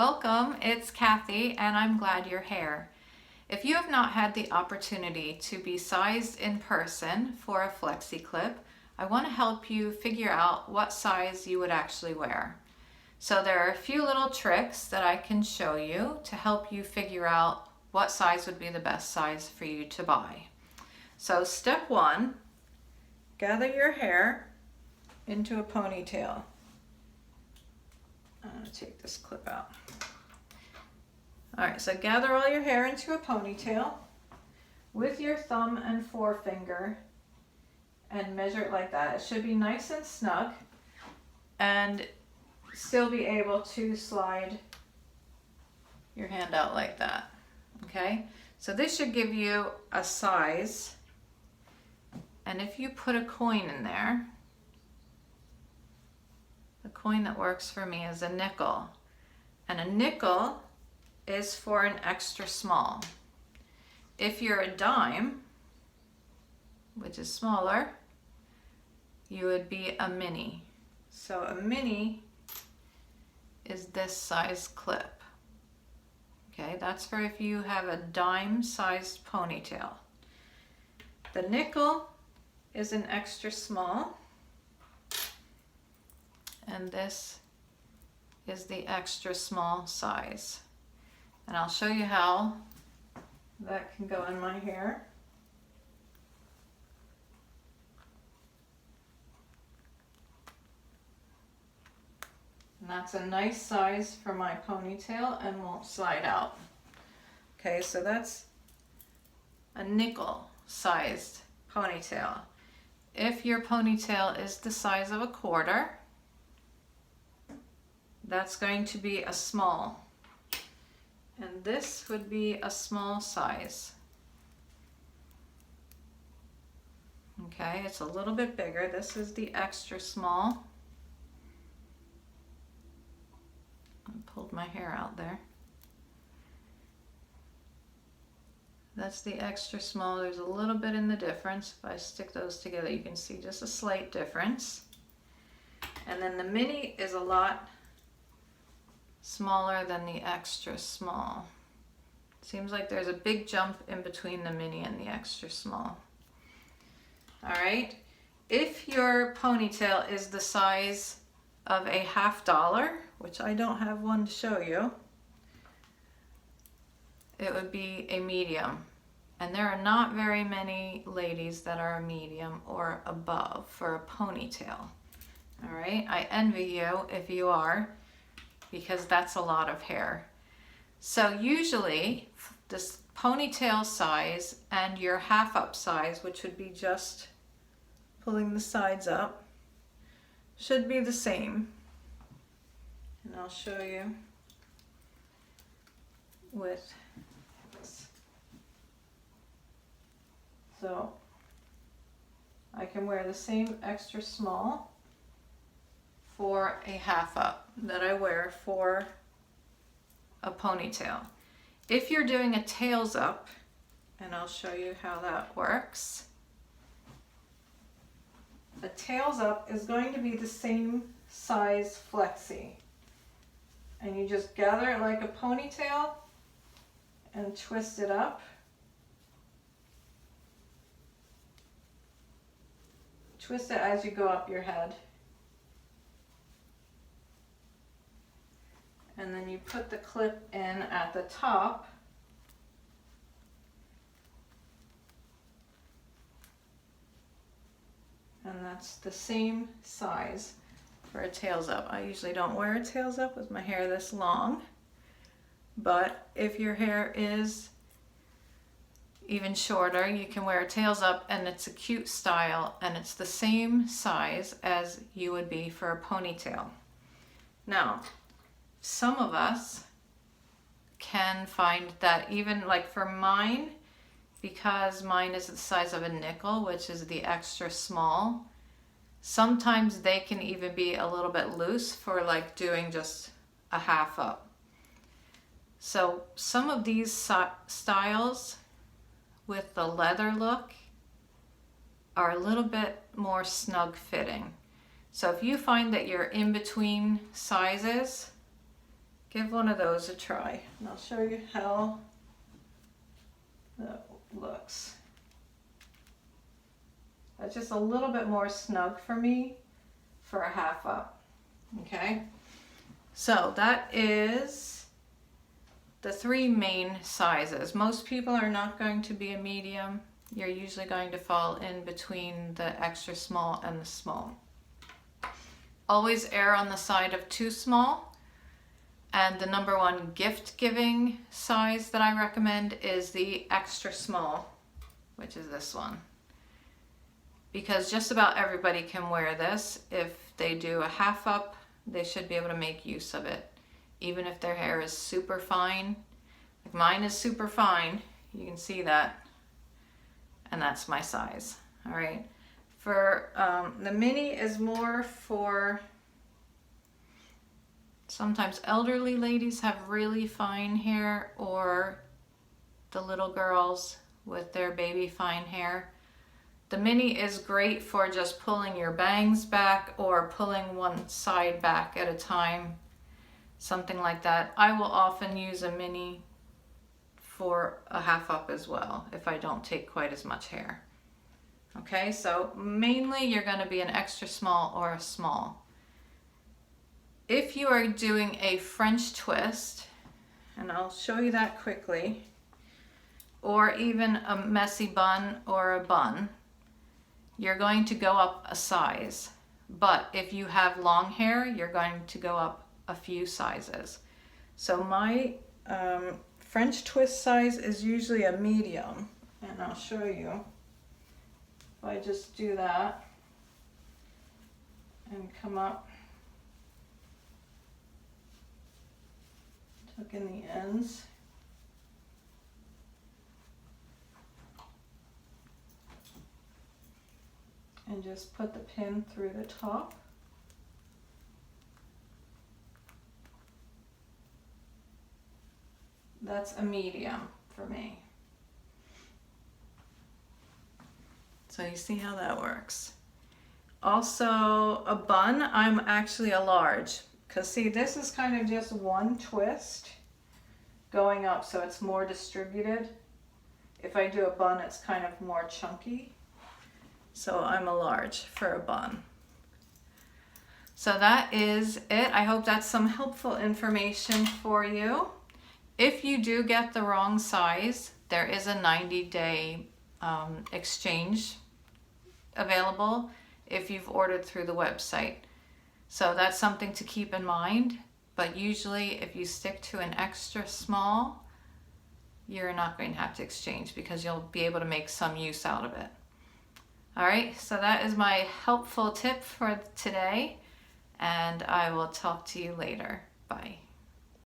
Welcome, it's Kathy and I'm glad you're here. If you have not had the opportunity to be sized in person for a Flexi clip, I want to help you figure out what size you would actually wear. So there are a few little tricks that I can show you to help you figure out what size would be the best size for you to buy. So step one, gather your hair into a ponytail. I'm going to take this clip out. Alright, so gather all your hair into a ponytail with your thumb and forefinger and measure it like that. It should be nice and snug and still be able to slide your hand out like that. Okay, so this should give you a size, and if you put a coin in there, the coin that works for me is a nickel, and a nickel is for an extra small. If you're a dime, which is smaller, you would be a mini. So a mini is this size clip. Okay, that's for if you have a dime-sized ponytail. The nickel is an extra small, and this is the extra small size. And I'll show you how that can go in my hair. And that's a nice size for my ponytail and won't slide out. Okay, so that's a nickel sized ponytail. If your ponytail is the size of a quarter, that's going to be a small. And this would be a small size. Okay, it's a little bit bigger. This is the extra small. I pulled my hair out there. That's the extra small. There's a little bit in the difference. If I stick those together, you can see just a slight difference. And then the mini is a lot smaller than the extra small. Seems like there's a big jump in between the mini and the extra small. Alright, if your ponytail is the size of a $50, which I don't have one to show you, it would be a medium. And there are not very many ladies that are a medium or above for a ponytail. Alright, I envy you if you are, because that's a lot of hair. So usually this ponytail size and your half up size, which would be just pulling the sides up, should be the same. And I'll show you with this. So I can wear the same extra small for a half up that I wear for a ponytail. If you're doing a tails up, and I'll show you how that works, a tails up is going to be the same size flexi. And you just gather it like a ponytail and twist it up. Twist it as you go up your head. And then you put the clip in at the top. And that's the same size for a tails up. I usually don't wear a tails up with my hair this long, but if your hair is even shorter, you can wear a tails up, and it's a cute style, and it's the same size as you would be for a ponytail. Now, some of us can find that even like for mine, because mine is the size of a nickel, which is the extra small, sometimes they can even be a little bit loose for like doing just a half up. So some of these styles with the leather look are a little bit more snug fitting. So if you find that you're in between sizes, give one of those a try. And I'll show you how that looks. That's just a little bit more snug for me for a half up, okay? So that is the 3 main sizes. Most people are not going to be a medium. You're usually going to fall in between the extra small and the small. Always err on the side of too small. And the number 1 gift giving size that I recommend is the extra small, which is this one. Because just about everybody can wear this. If they do a half up, they should be able to make use of it. Even if their hair is super fine. Like mine is super fine, you can see that. And that's my size, all right? For the mini is more for, sometimes elderly ladies have really fine hair, or the little girls with their baby fine hair. The mini is great for just pulling your bangs back or pulling one side back at a time, something like that. I will often use a mini for a half up as well if I don't take quite as much hair. Okay, so mainly you're going to be an extra small or a small. If you are doing a French twist, and I'll show you that quickly, or even a messy bun or a bun, you're going to go up a size. But if you have long hair, you're going to go up a few sizes. So my French twist size is usually a medium, and I'll show you. If I just do that and come up, tuck in the ends, and just put the pin through the top. That's a medium for me. So you see how that works. Also a bun, I'm actually a large, because see, this is kind of just one twist going up, so it's more distributed. If I do a bun, it's kind of more chunky. So I'm a large for a bun. So that is it. I hope that's some helpful information for you. If you do get the wrong size, there is a 90-day exchange available if you've ordered through the website. So that's something to keep in mind. But usually if you stick to an extra small, you're not going to have to exchange because you'll be able to make some use out of it. All right, so that is my helpful tip for today, and I will talk to you later. Bye.